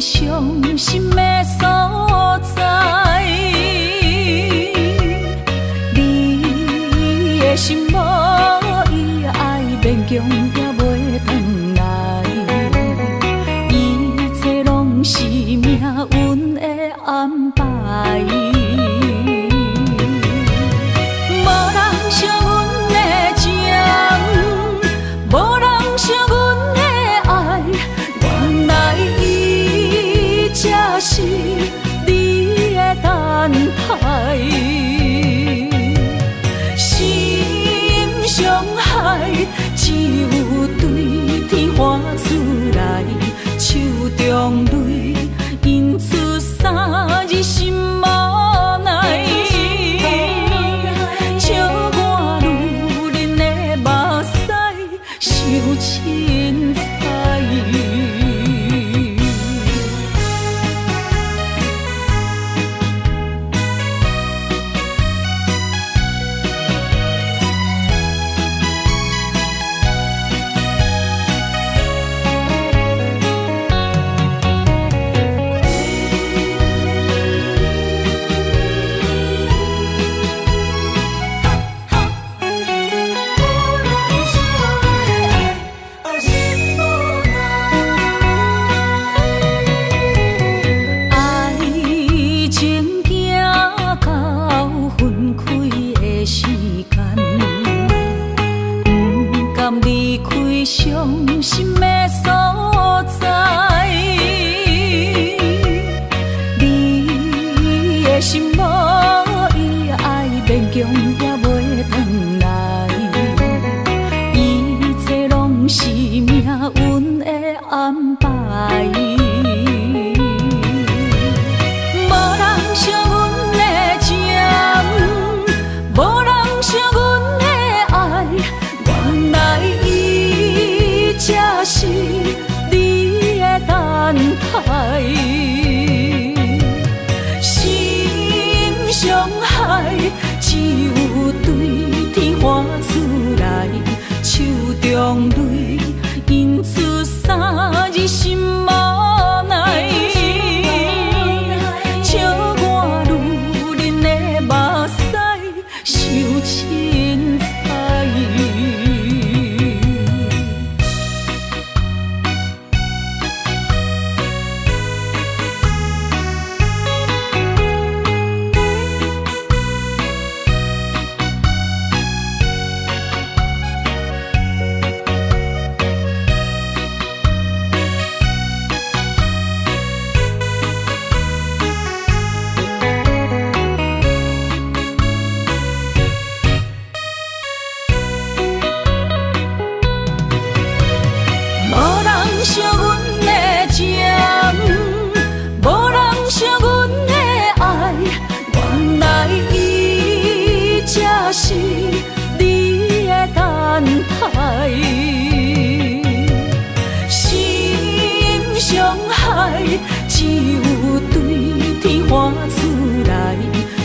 伤心的所在，你的心无伊爱勉强也袂转来，一切拢是命运的安排。无人惜阮的情，无人惜阮的爱，原来才是你的等待，心伤害只有对天发出来，手中泪印出三字心无奈，笑我女人的目屎受凊彩。伤心的所在，你的心无伊爱勉强也袂转来，一切拢是命运的安排。无人惜阮的情，无人惜阮的爱，原来才是你的等待，心伤害只有对天发出来，手中泪印出三字心无奈，笑我女人的目屎受凊彩。惜阮的情，无人惜阮的爱，原来伊才是你的等待，心伤害只有对天发出来，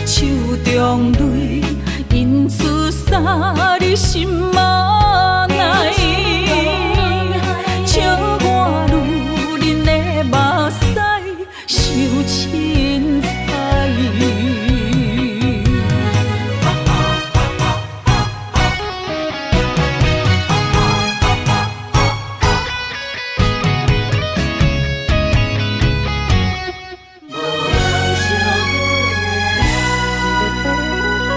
手中泪印出三字心无奈，笑我女人的目屎受凊彩。无人惜阮的爱，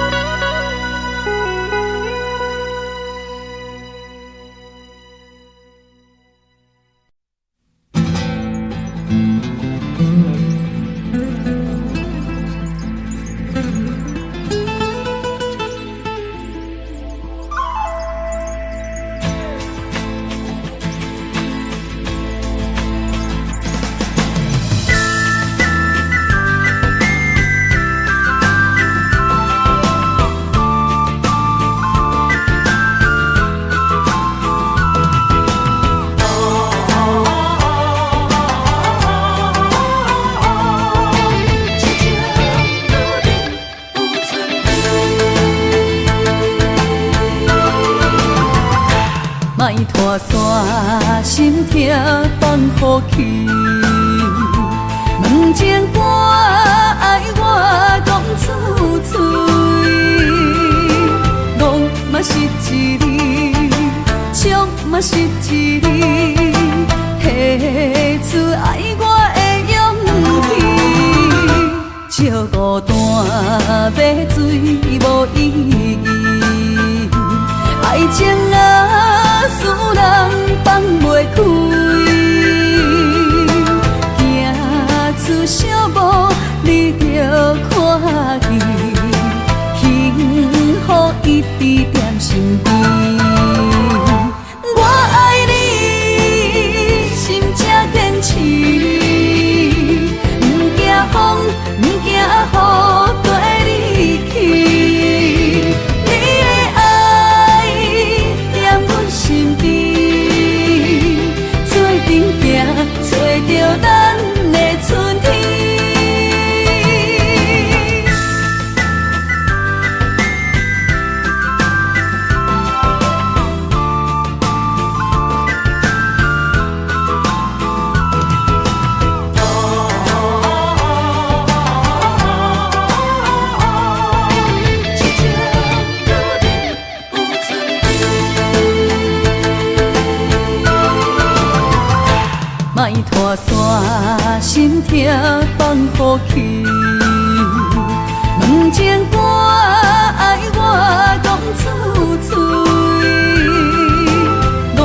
好去。问情歌爱我讲出嘴，戆嘛是一字，唱嘛是一字，提出爱我的勇气。照孤单要水无意义，爱情啊，使人放袂开。小无你着看见，幸福一直踮身边。我爱你，心正坚持，不惊风，不惊雨，跟你去。你的爱踮阮身边，做阵行，找着咱的春天。莫拖山，心痛放乎去。问情歌爱我讲出嘴，戆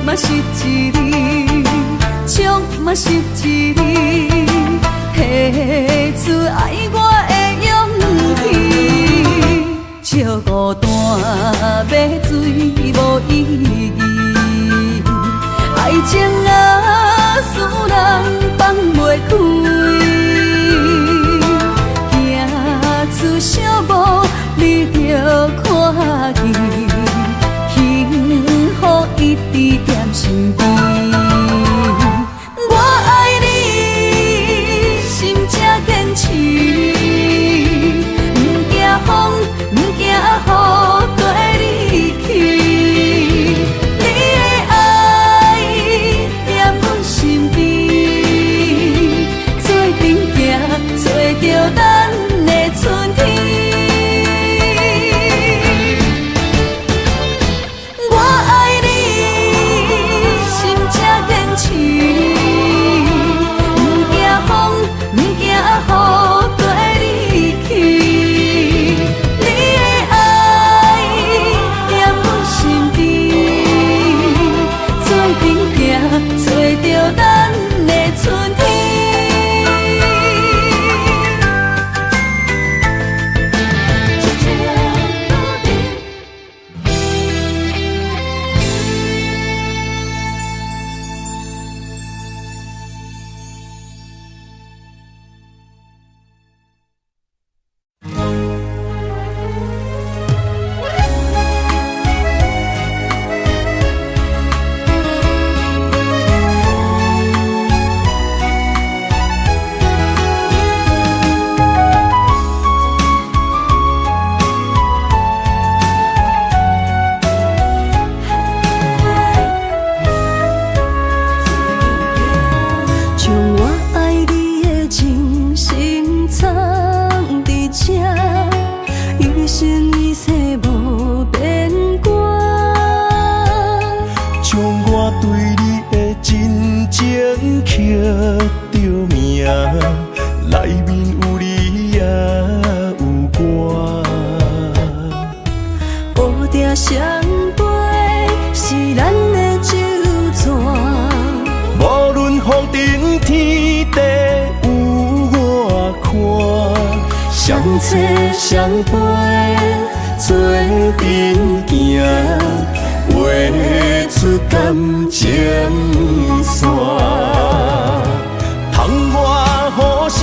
嘛是一字，唱嘛是一字，提出爱我的勇气。照孤单要水无意义，爱情啊，使人放袂开。行出小无你着看见，幸福一直踮身边。我爱你，心正坚持，不惊风，不惊雨，跟你去。你的爱踮阮身边，做阵行，找着咱的春天。我爱你，心正坚持，不惊风，不惊雨，跟你去。你的爱踮阮身边，做阵行，找着咱的春天。相陪做阵行，画出感情线。窗外雨声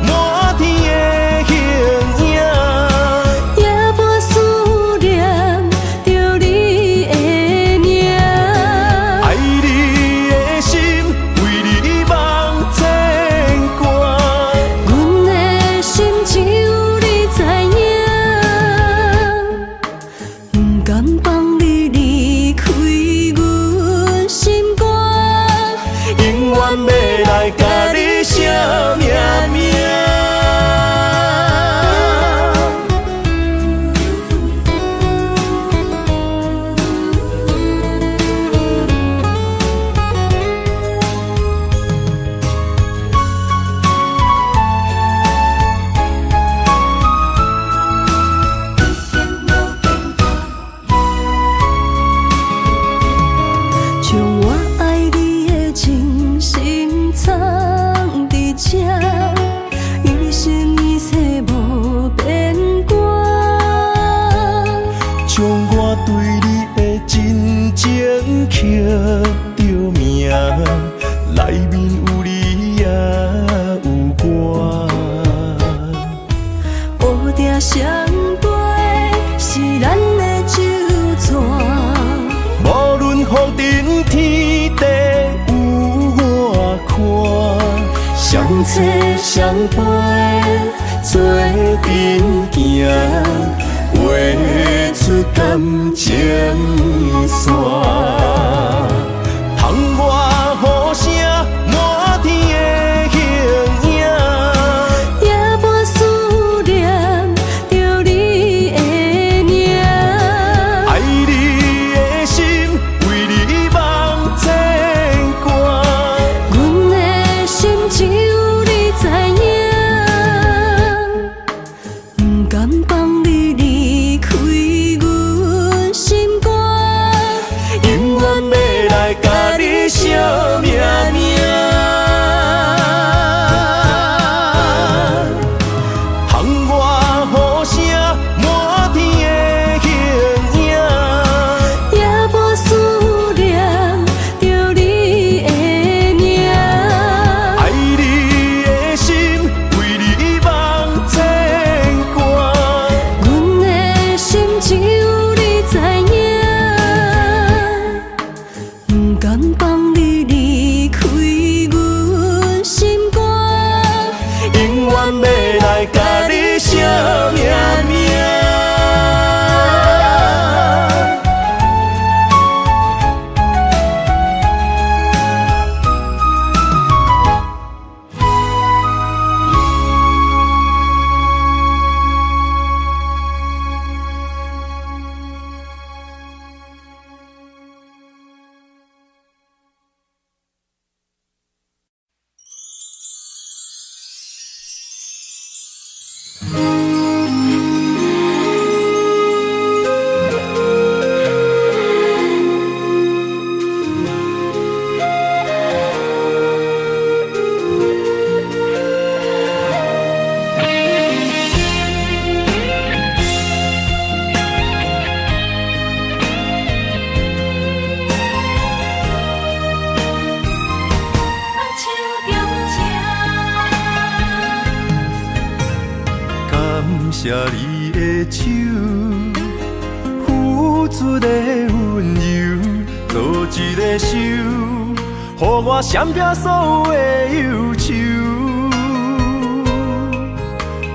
满天的形影，夜半思念着你的名。爱你的心为你梦牵挂，阮的心只有你知影。不甘放你离开阮心肝，永远。双杯，是咱的酒泉。无论风尘天地有我看，相切相陪做阵行，画出感情线。窗外雨声满天的形影，夜半思念着你的名。爱你的心为你梦牵挂，阮的心只有你知影，不甘放你离开阮心肝，永远要来甲你惜命命。窗外雨声满天的形影，夜半思念着你的名。爱你的心为你梦牵挂，阮的心只有你知影，不甘放你离开阮心肝，永远要来甲你惜命命。感谢你的手，付出的温柔，做一个手，予我闪避所有的忧愁。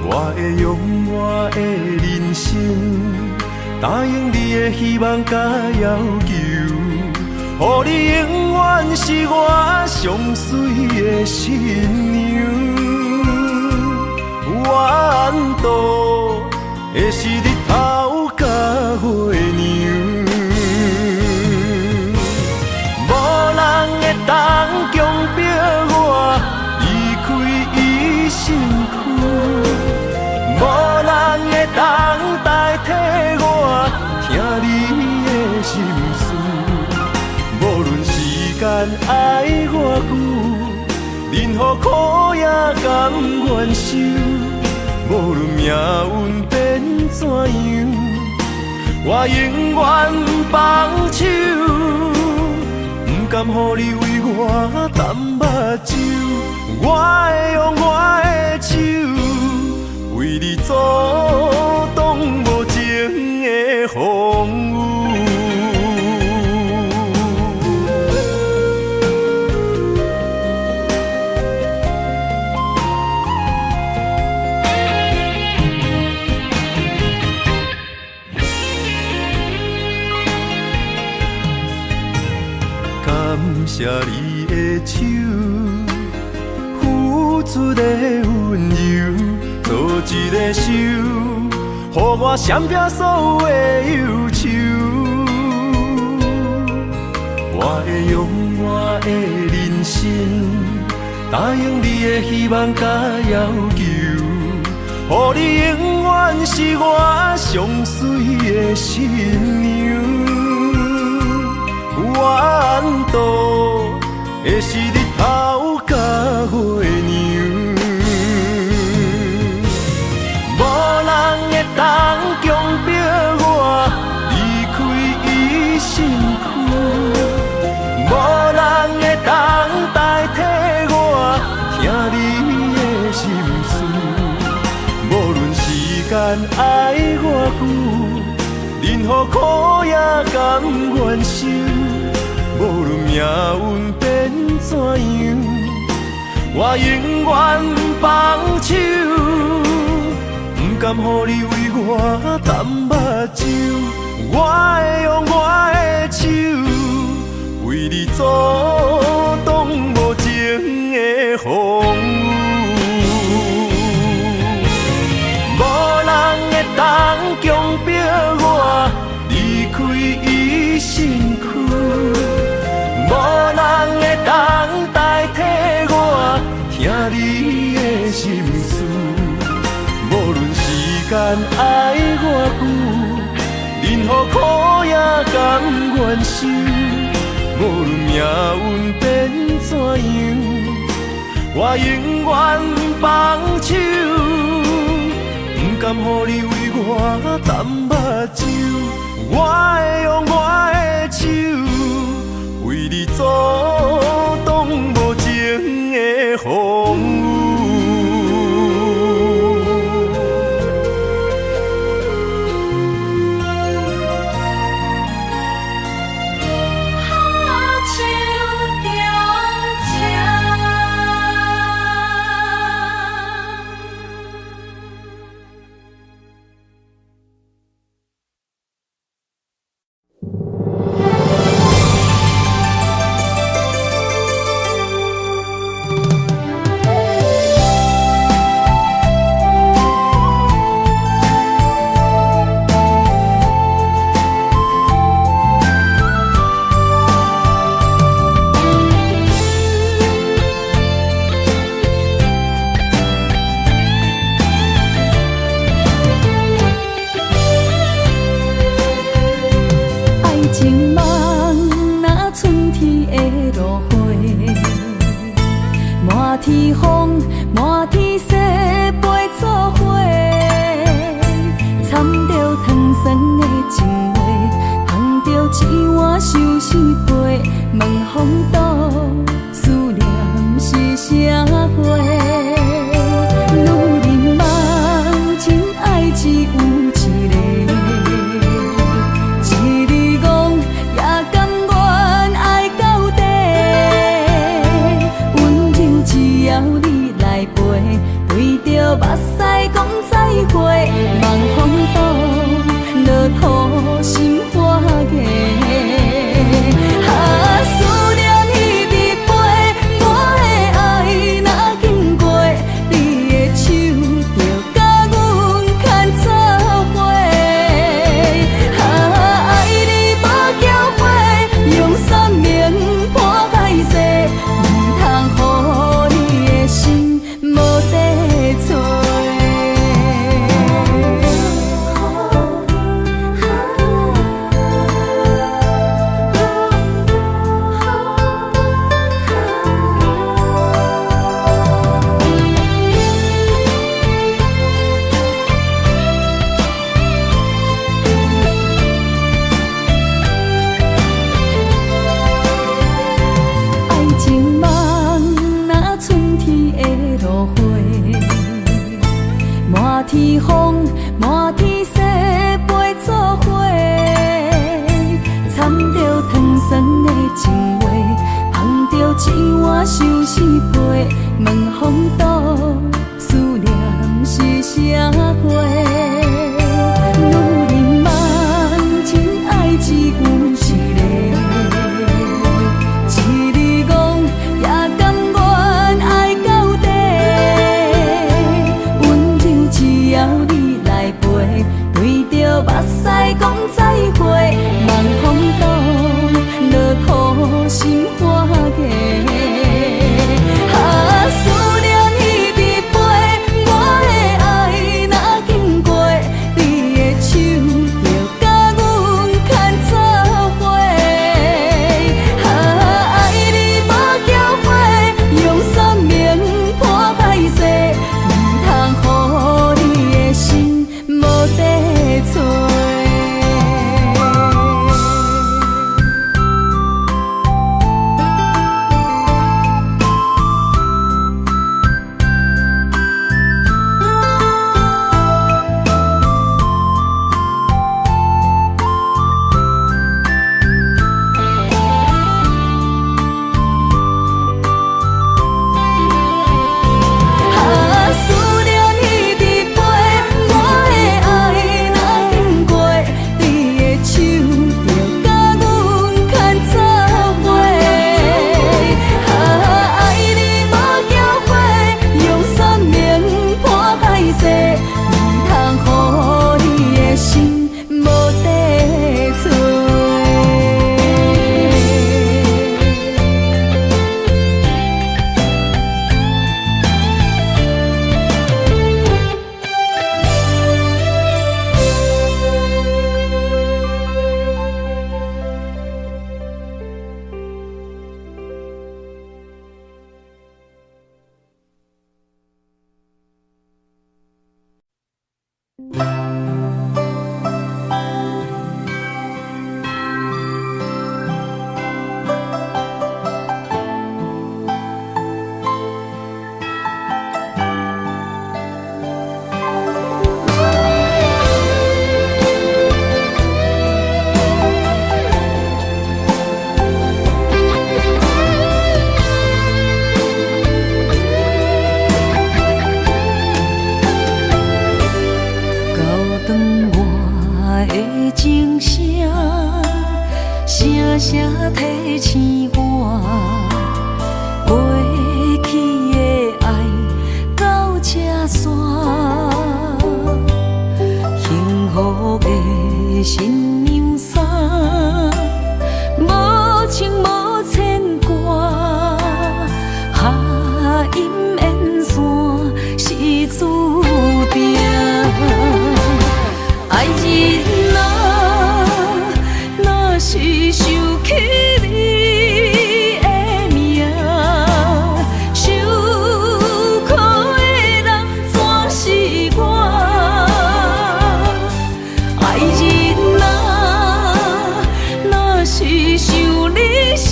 我会用我的人生，答应你的希望甲要求，予你永远是我上水的新娘。缘途会是日头甲月亮，无人会当强迫我离开伊身躯，无人会当代替我听你的心事。无论时间爱偌久，任何苦也甘愿受。无论命运变怎样，我永远不放手，不甘予你为我淡目睭。我会用我的手，为你阻挡无情的风雨。感谢你的手，付出的温柔，做一个手，予我闪避所有的忧愁。我会用我的人生，答应你的希望甲要求，予你永远是我上水的新娘。缘途会是日头甲月亮，无人会当强迫我离开伊身躯，无人会当代替我听你的心事。无论时间爱我久，任何苦也甘愿受。无论命运变怎样，我永远放手，不甘予你为我淡目睭。我会用我的手，为你阻挡无情的风雨。无人会当强迫我离开伊身躯，无人会当代替我听你的心事。无论时间爱我久，任何苦也甘愿受。无论命运变怎样，我永远放手，不甘予你为我淡目睭。我会用我的手，为你阻挡无情的风雨。天风，满天雪，陪作伙，掺着糖酸的情话，捧着一碗相思杯，问风岛思念是啥货？女人梦真爱只有一个，一字讲也甘愿爱到底。只要你来陪，对着目屎讲再会，望风岛落土心花芽。思念彼日飞，我的爱若经过，你的手就甲阮牵做伙。爱你无后悔，用生命破海誓，唔通予心无地找。爱情梦若春天的落花，满天风，满天雪，陪作伙，掺着糖酸的情话，捧着一碗相思杯，问风岛思念是啥货？女人梦真爱只有一个。对着目屎讲再会，望风岛落土心花芽。思念彼日飞，我的爱若声提醒我，过去的爱到这煞，幸福的新娘衫，无情无牵挂，下阴缘线是注定，爱人啊，若是想起你的名，受苦的人全是我。爱人啊，若是想你心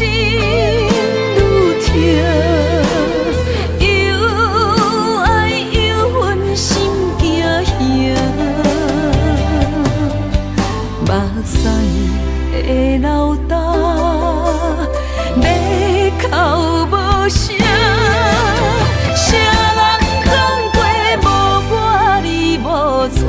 愈痛，又爱又恨心惊吓，目屎的流干，要哭无声，谁人讲过无我你无带？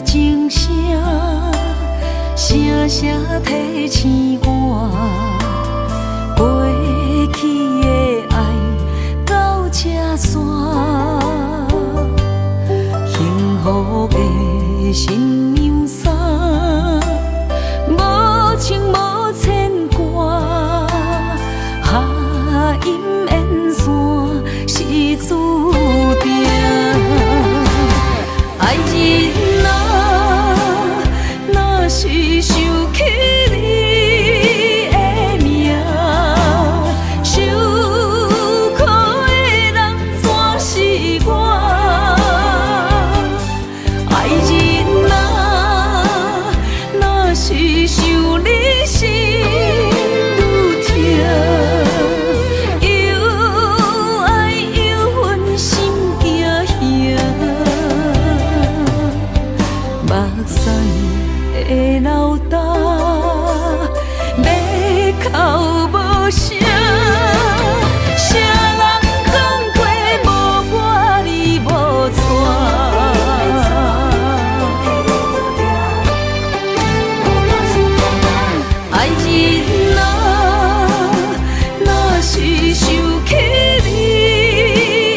情声，声声提醒我，过去的爱到这煞，幸福的新娘衫，无情无牵挂，下阴缘线是注定，爱人啊，若是想起你的名，受苦的人全是我。爱人啊，若是想你心愈痛，又爱又恨心惊吓。目屎的流干，要哭无声，谁人讲过无我你无带？爱人啊，若是想起你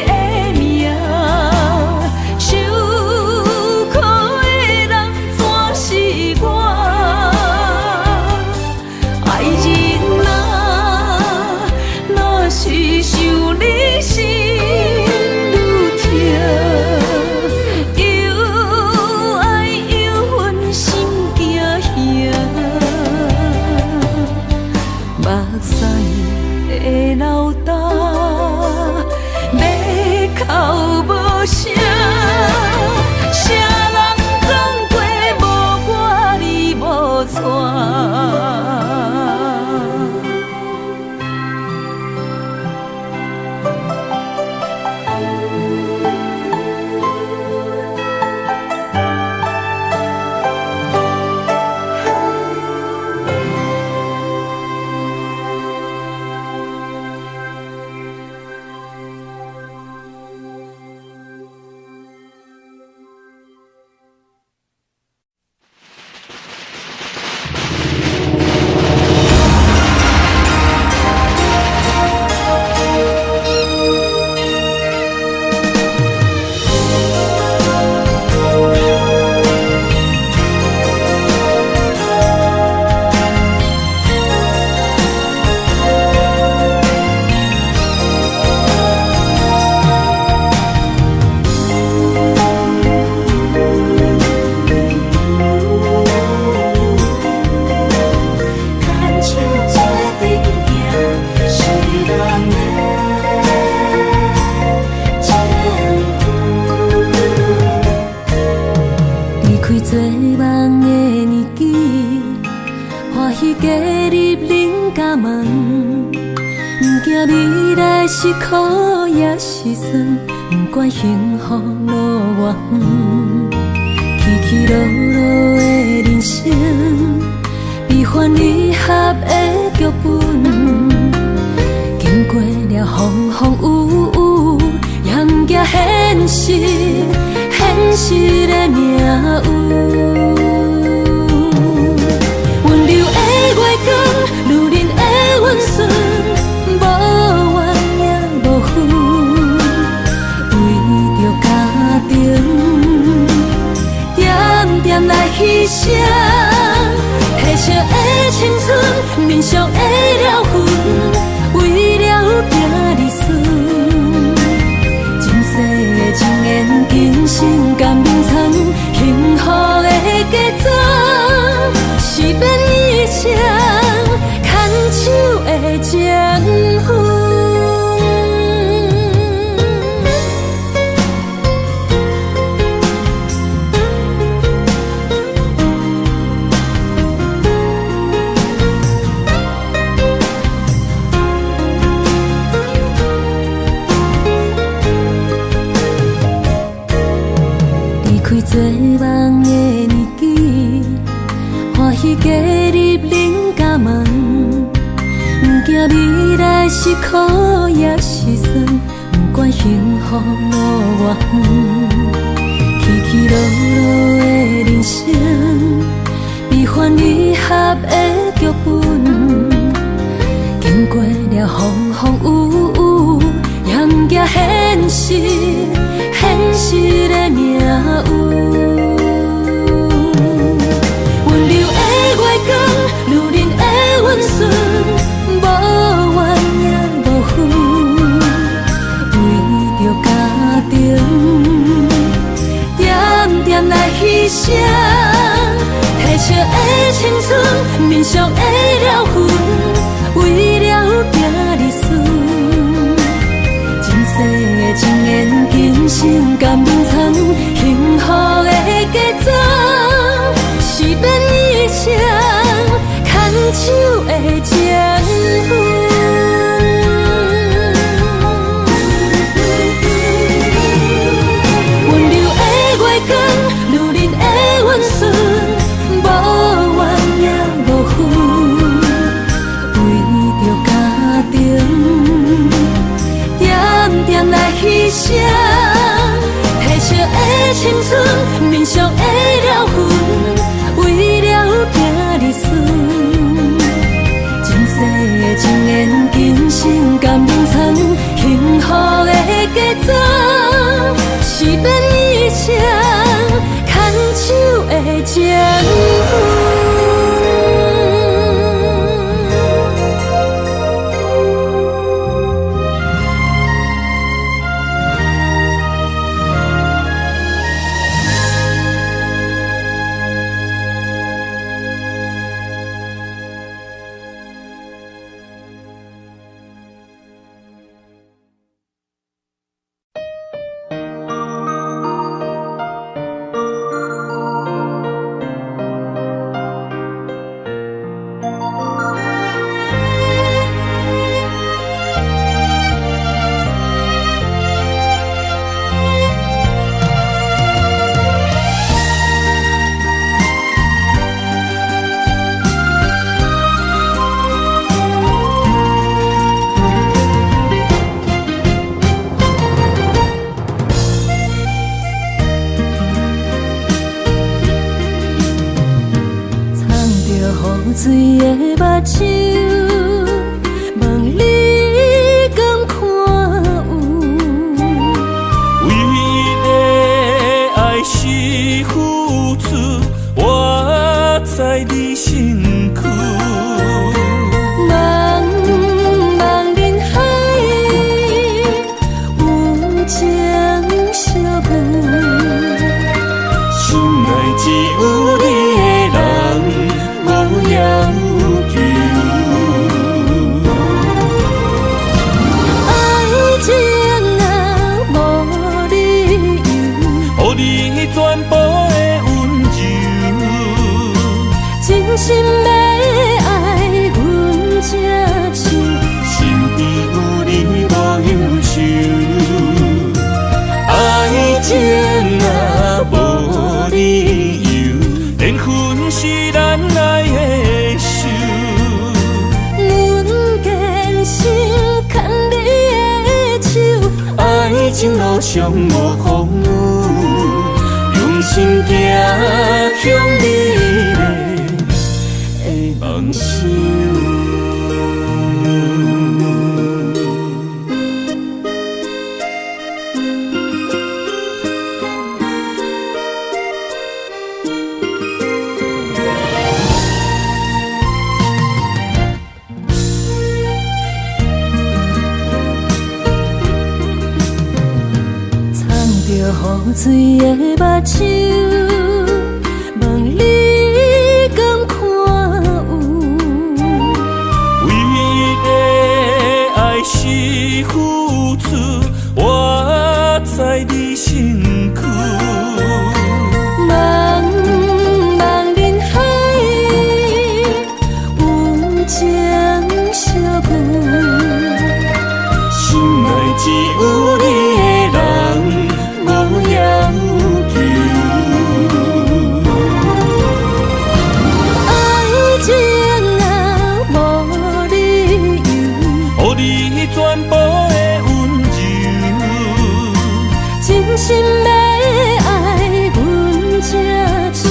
的名，受苦的人全是我。加入人家梦，不惊未来是苦也是酸，不管幸福路偌远，起起落落的人生，悲欢离合的剧本，经过了风风雨雨，也不惊现实，现实的命运。温柔的月光，女人的温顺，无怨也无恨，为着家庭，点点来牺牲。褪色的青春，面上的了痕，为了行日顺。前世的情缘，今生甘眠藏，幸福的假装，是变一生牵手的情分。做梦的年纪，欢喜加入人家梦，不惊未来是苦也是酸，不管幸福路偌远，起起落落的人生，悲欢离合的剧本，经过了风风雨雨，也不惊现实，现实的命运。温柔的月光，女人的温顺，无怨也无恨，为着家庭，点点来牺牲。褪色的青春，面上的了痕，为了行日顺。前世的情缘，今生甘眠藏，幸福的假装，是变一生牵手的情分。温柔的月光，女人的温顺，无怨也无恨，为着家庭，点点来牺牲。褪色的青春，面上的了痕，为了行日顺。前世的情缘，今生甘眠藏，幸福的假装，是变一生牵手的情分。水的目睭，望你敢看有。为了爱是付出，我在你身躯。茫茫人海，有情相伴，心内只有你的人。无要求，爱情若无理由，予你全部的温柔，真心要爱。是咱爱的守。阮坚守牵你的手，爱情路上无风雨，用心行向美丽的梦想。雨水的目睭，望你敢看有？唯一的爱是付出，我在你身躯。茫茫人海，有情相伴，心内只有你的人。无要求，爱情若无理由，予你全部的温柔，真心要爱阮才手，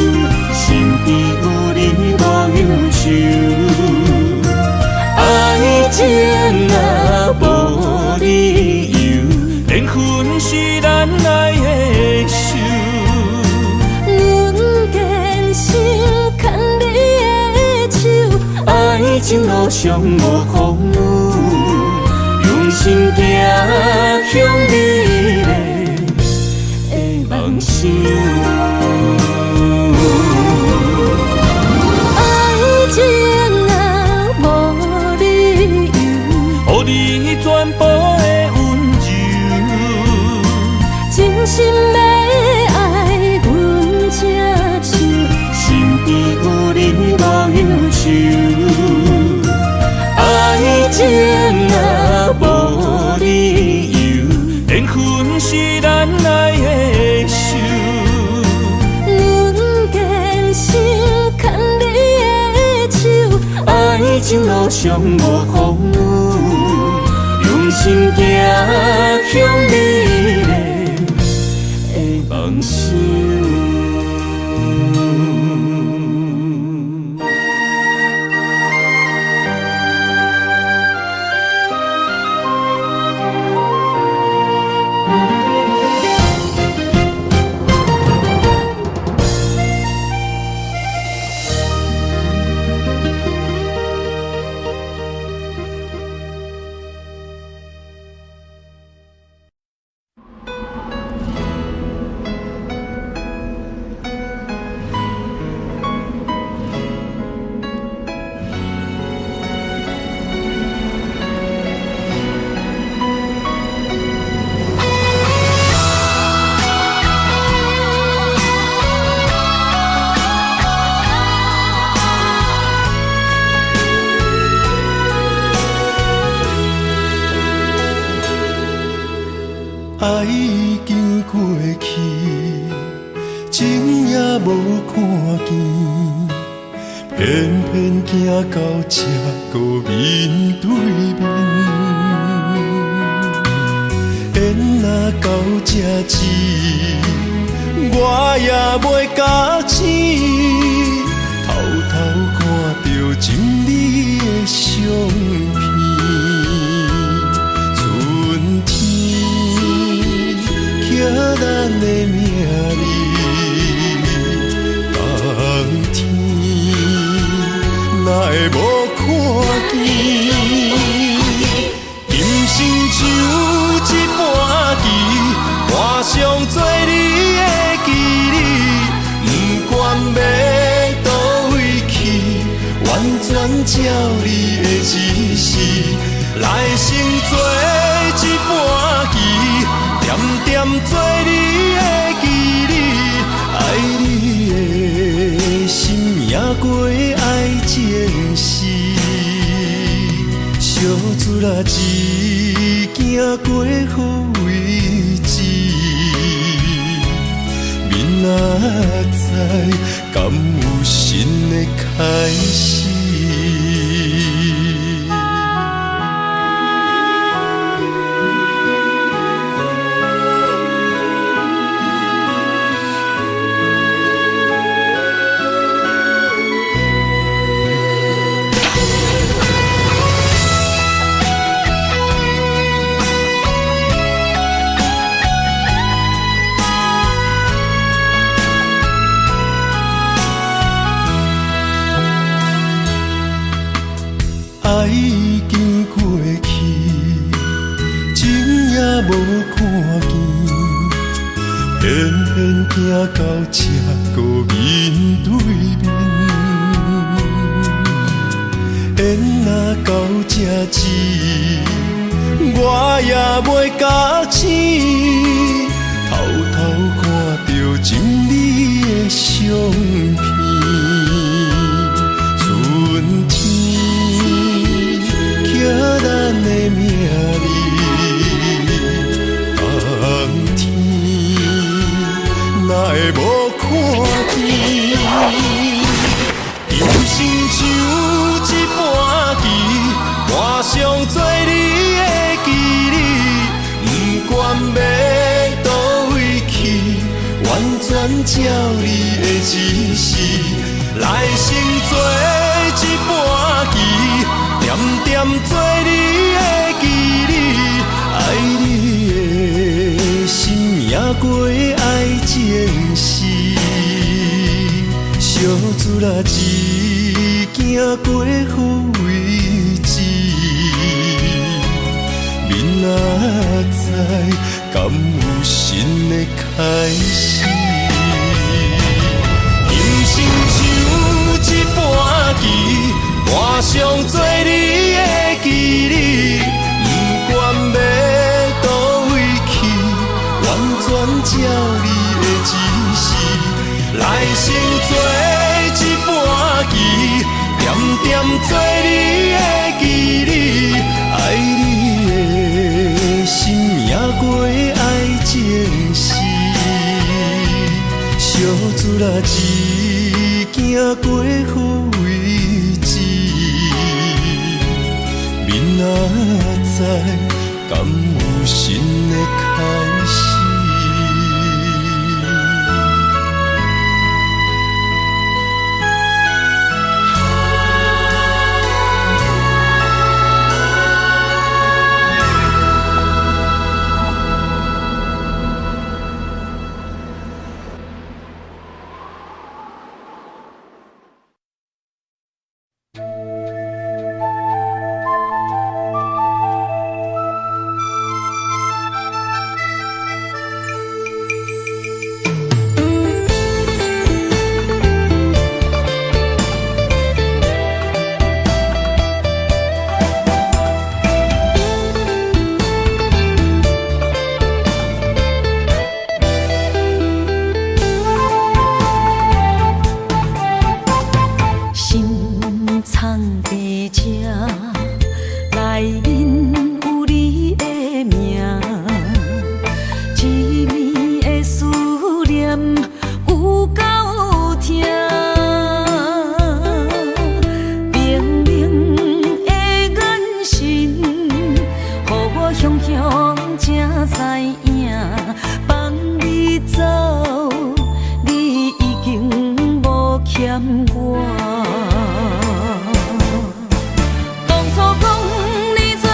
身边有你无忧愁。爱情若无理由，缘分是咱爱的守。阮坚守牵你的手，爱情路上无风雨，用心行向美丽的梦想。爱情若无理由，予你全部的温柔，真心要爱阮才手，身边有你无忧愁。爱情若无理由，缘分是咱爱的守。阮坚守牵你的手，爱情路上无风雨，用心行向美丽的梦想。爱已经过去，情也无看见，偏偏行到这个面对面。缘若到这时，我也袂甲钱，偷偷看到情侣的相片。春天刻咱的名字，冬天哪会无看见？今生就一盘棋，换上做你的记忆，不管要倒位去，完全照你的指示，来生做一盘棋，点点做你的记忆，爱你的心也过爱情诗，小船啊一行过好位置，明知敢有新的开始？爱已经过去，情也无看见，偏偏行到这个面对面。缘若到这止，我也袂甲醒，偷偷看到情侣的相片。春天。叫咱的名字，冬天哪会无看见？人生像一盘棋，换上做你的记忆，不管要倒位去，完全照你的指示，来生做一盘棋。点点做你的记忆，爱你的心也过爱情诗，小子啦一行过好位置，明仔载敢有新的开始？人生像一盘棋。换上做你的记忆，不管要倒位去，完全照你的指示，来生做一盘棋，点点做你的记忆，爱你的心也过爱情诗，小子啦一行过好位置。明仔载敢有新的开始？当初讲你做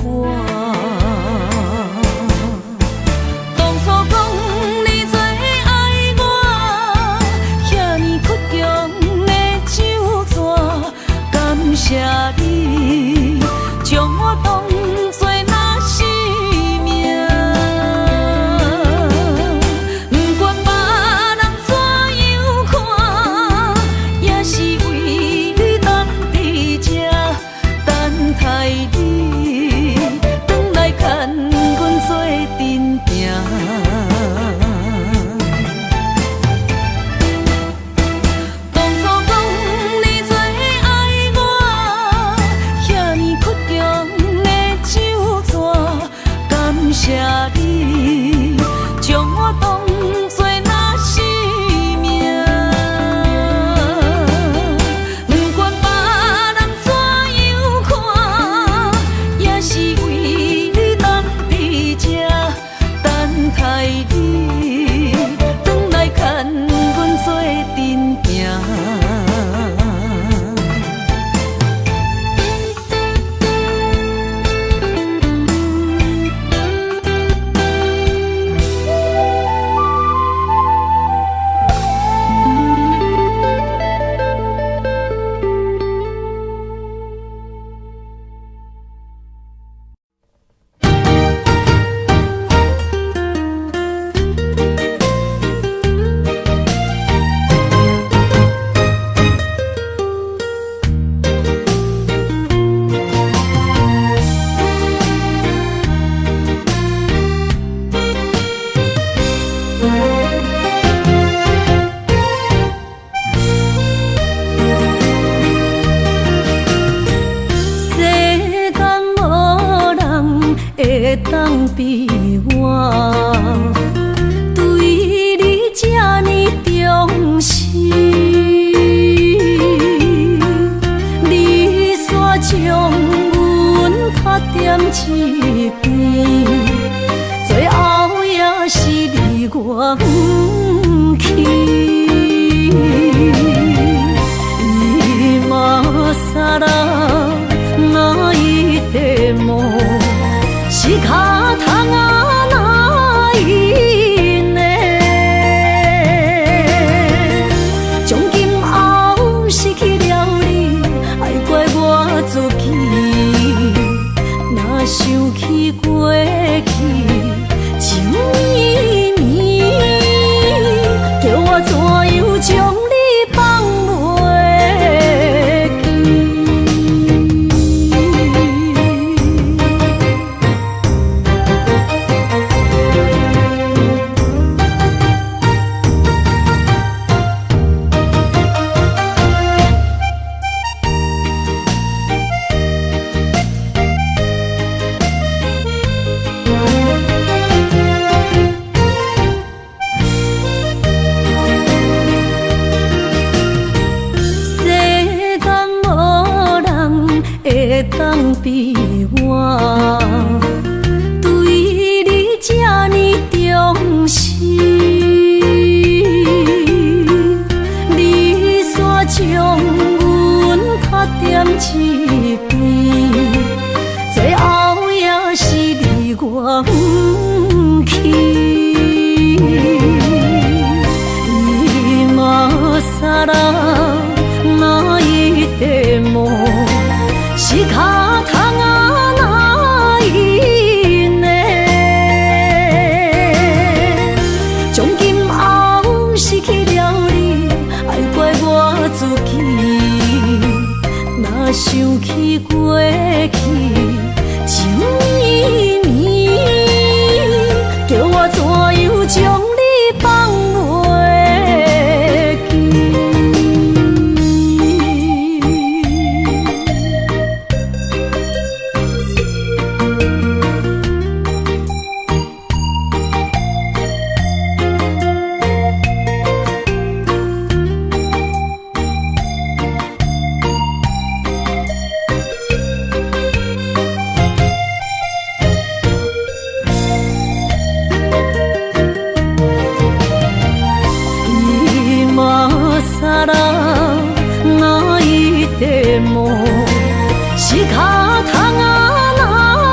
我。当初讲你最爱我，遐尼倔强的手纸，感谢你将我当作那生命。不管别人怎样看，也是为你等伫这，等待你转来牵阮做阵行。当初讲你最爱我，遐尼倔强的手纸，感谢你将我当作那生命。不管别人怎样看，也是为你等伫这，等待你转来牵阮做阵行。世间无人会当比我对你这呢重视，你煞将阮拍踮一边，最后也是离我不去。今さら泣いても仕方がないね。从今后失去了你，爱怪我自己。若想起过去情绵绵，叫我怎样将你放袂记？世间无人会当比我对你这呢重视，你煞将阮拍踮一边，最后也是离我不去。今さら泣いても仕方がないね。从今后失去了你，爱怪我自己。若想起过去情绵绵，叫我怎样将你放袂记？今さら泣いても仕方がない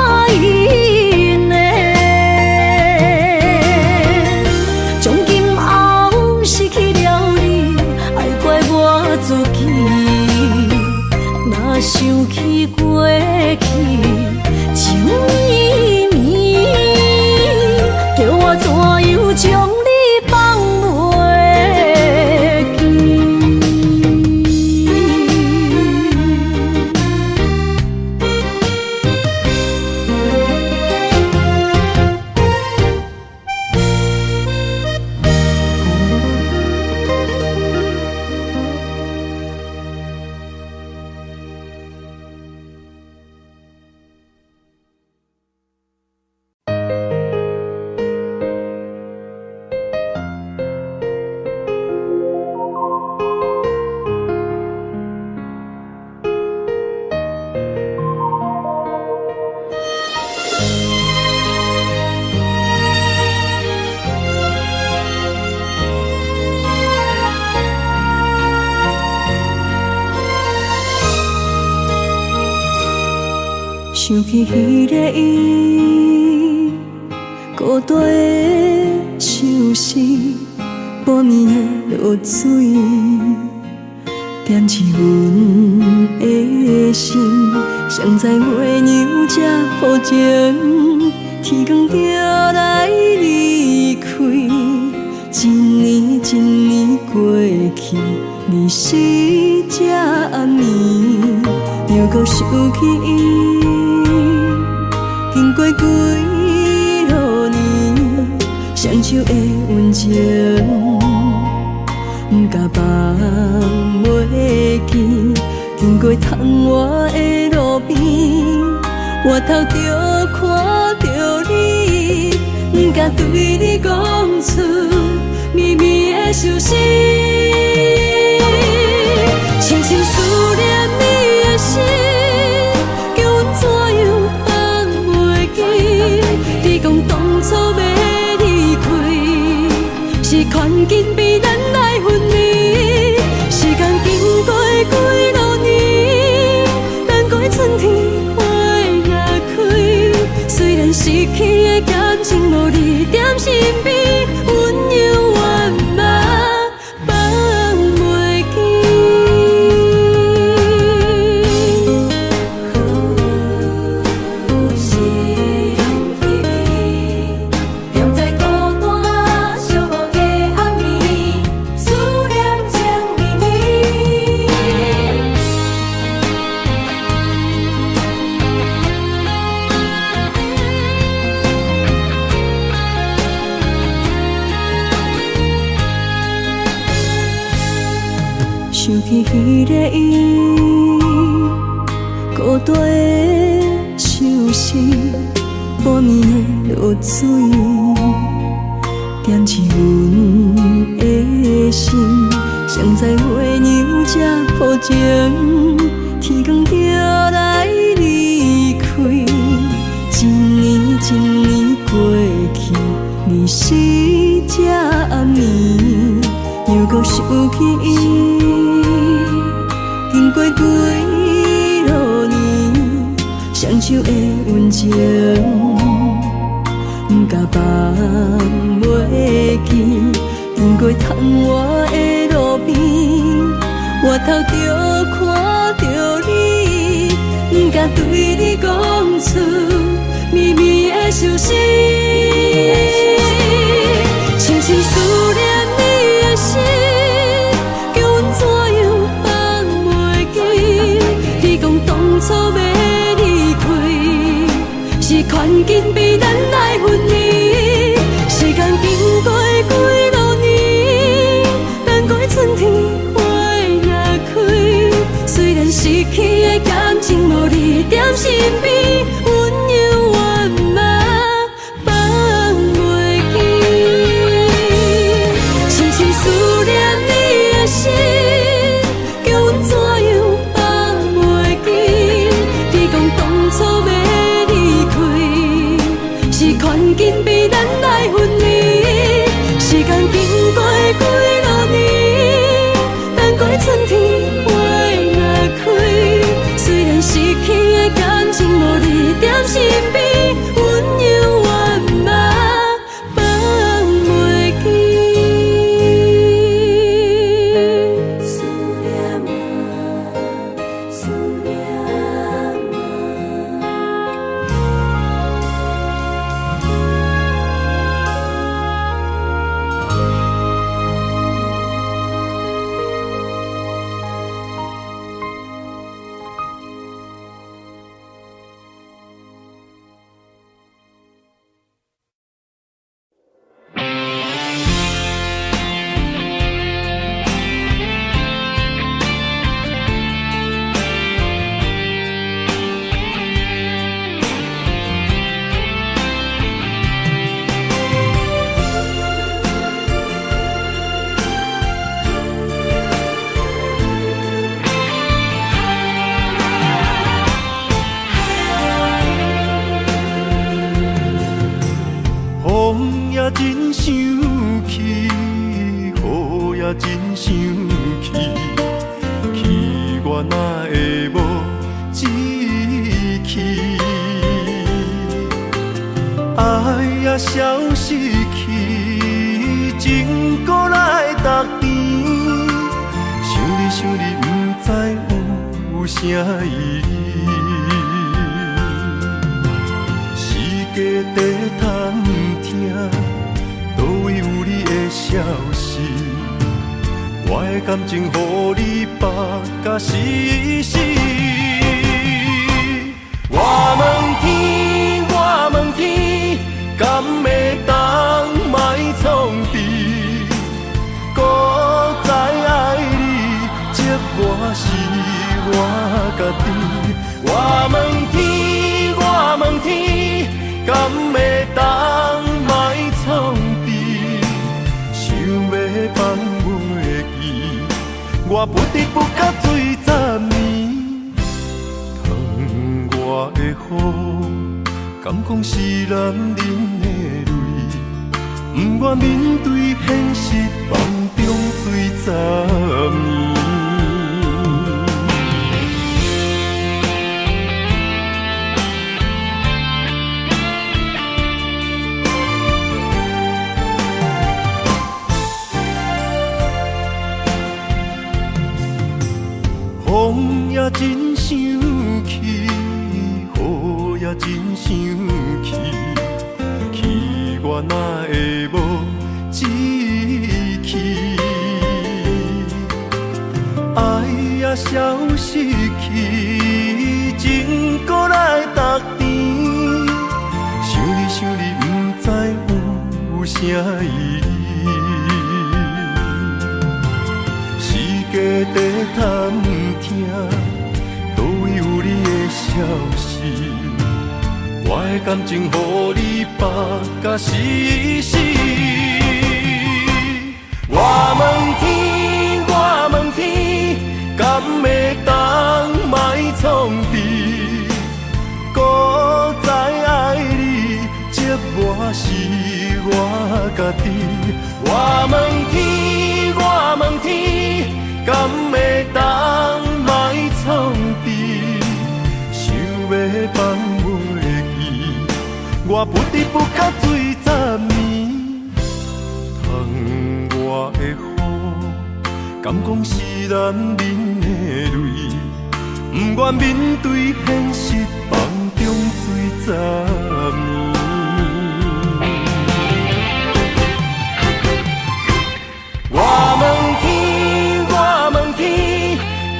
想起彼个伊，孤单的相思，半暝的落水，点起阮的心。谁知月娘这抱情，天光就来离开。一年一年过去，日时这暗暝，又搁想起伊。经过几落年，双手的温情，不甲放袂记。经过窗外的路边，我头就看到你，不敢对你讲出绵绵的相思。深深思念你的心，叫阮怎样放袂记？你讲当初要离开，是权紧比咱来分离。时间经过几落年，等过春天花也开。虽然失去的感情无你踮身边，温柔圆满放袂记。是用彼你，踮在孤单寂寞的暗暝，思念情绵绵。想起彼个伊，孤单的相思，半暝的落水，点起阮的心。谁知月娘这抱情，天光就来离开。一年一年过去，日时这暗暝，又搁想起伊。经过几落年，双手的温情，不甲放袂记。经过窗外的路边，我头就看到你，不敢对你讲出绵绵的相思。深深思念你的心，叫阮怎样放袂记？你讲当初要离开，是权紧比咱来分离。时间经过几落年，等过春天花也开。虽然失去的感情无你踮身边，温柔圆满放袂记。深深思念你的心，叫阮怎样放袂记？你讲当初要离开，是权紧比咱来分离。时间经过几落年，等过春天花也开。虽然失去的感情无你踮身边，温柔圆满放袂记。思念啊，思念风也真生气，雨也真生气，气我哪会无志气？爱也消失去，情搁来逐甜。想你，不知有啥意义。世界在探听，倒位有你的消息？我的感情，予你绑甲死死。我问天，我问天，敢会当莫创治？搁再爱你，这我是我家己。我问天，我问天，敢会当莫创治？想要放袂记，我不得不甲水10年。我的雨，敢讲是男人的泪，不愿面对现实，梦中水10年。风也真想去。雨也真想去，去我哪会无志气？爱也消失去，情搁来逐甜。想你，不知有啥意义？世界在探听，倒位有你的消息？我的感情，予你绑甲死死。我问天，我问天，敢会当莫创治？搁再爱你，这我是我家己。我问天，我问天，敢会当莫创治？想要放袂记，我不得不甲水10年。窗外的雨，敢讲是男人的泪，不愿面对现实，梦中水10年。我问天，我问天，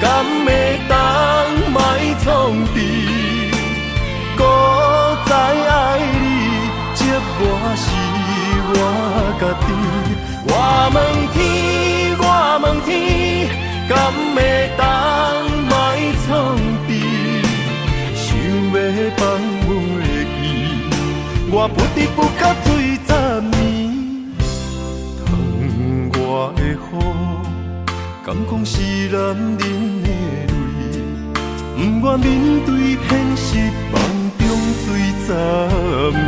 敢会当莫创治？搁再爱你，这我是我家己。我问天，我问天，敢会当莫创治？想要放袂记，我不得不甲水10年。窗外的雨，敢讲是男人的泪，不愿面对现实，梦中水10年。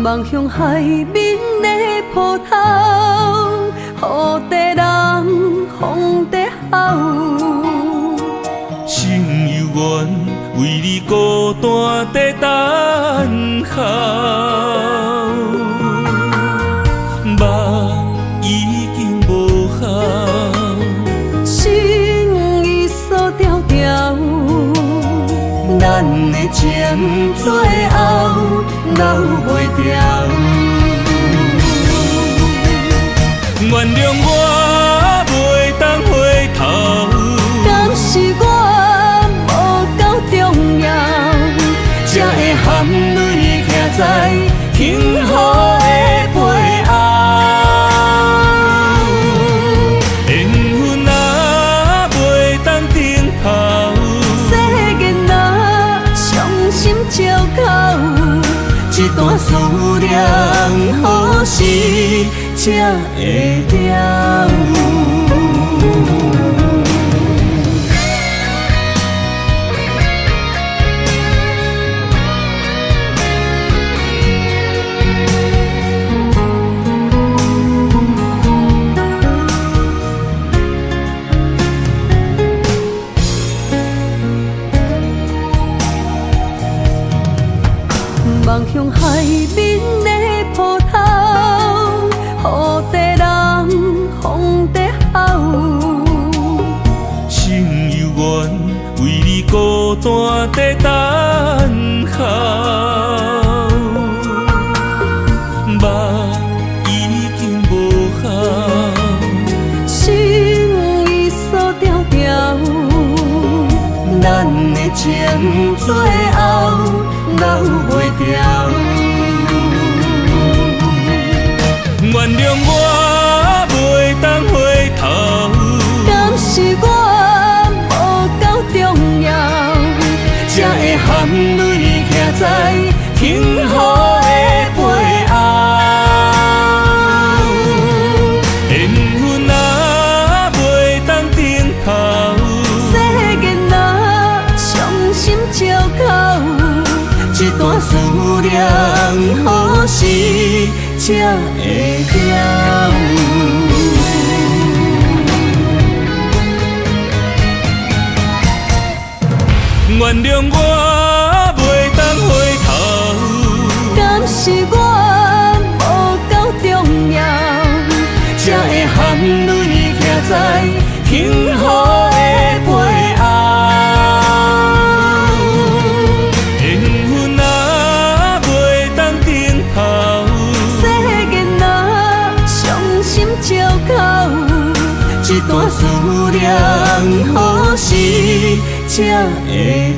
望向海面的波涛，雨在人，风在吼。心犹原为你孤单在等候，目已经无效，心已锁条条。情最后留袂掉。原谅我袂当回头，敢是我无够重要，才会含泪徛在幸福的背后。缘分若袂当停靠，世间若伤心借口，一段思念何时才会了？望向海面的波涛，雨地人风地好。心犹原为你孤单在等候，目已经无效，心已锁条条，咱的情最后留袂掉。原谅我袂当回头，敢是我无够重要，才会含泪徛在幸福的背后。缘分若袂当停靠，世间若伤心借口，一段思念何时才会了？原谅我袂当回头，敢是我无够重要，才会含泪徛在幸福的背后。缘分若袂当停靠，世间若伤心借口，一段思念何时才会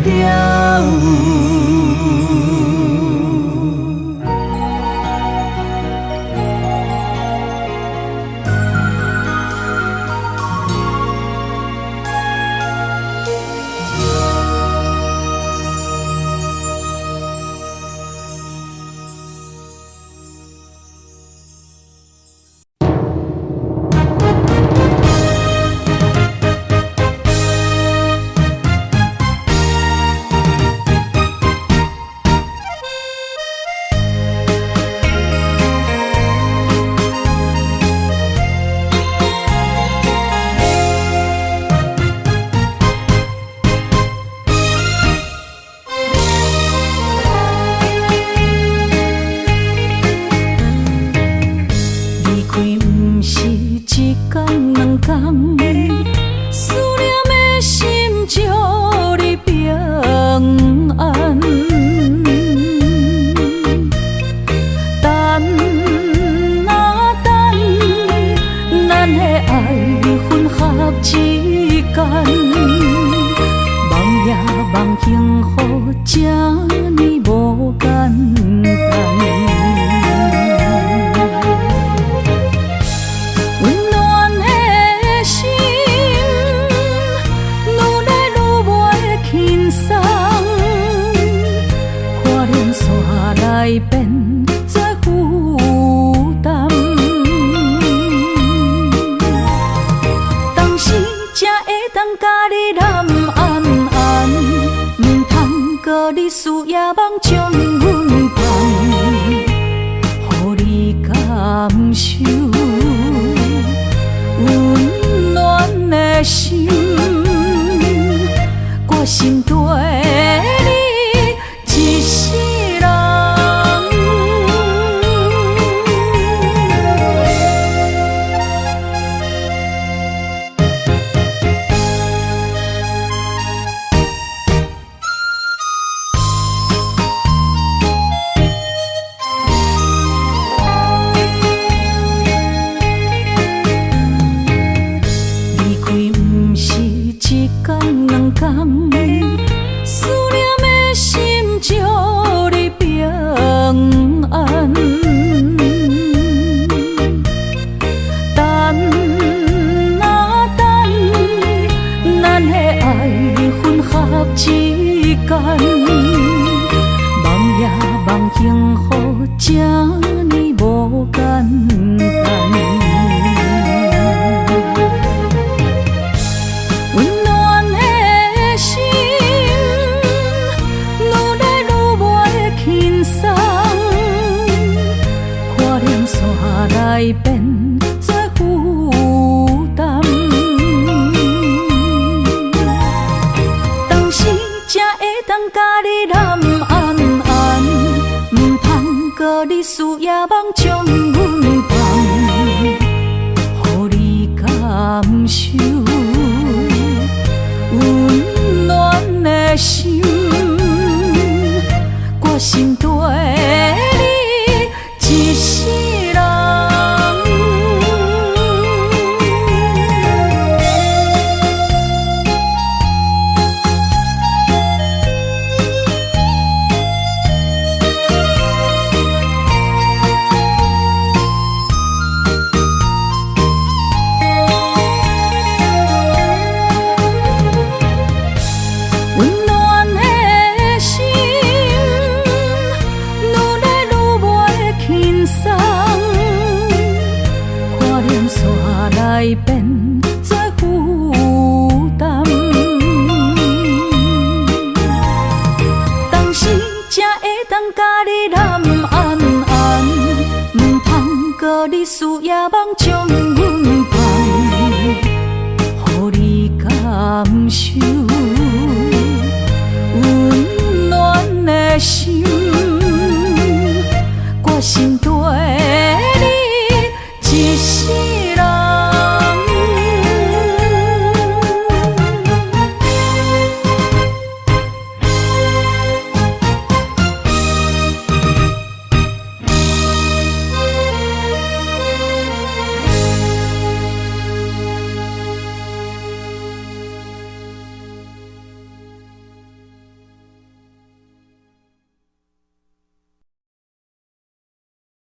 了？思念的心祝你平安。等啊等，咱的爱分合之间，梦也梦幸福，这呢无简单。来变做负担，当时才会当甲你揽安安，唔通搁你输也梦将阮放，予你感受温暖的心，我心。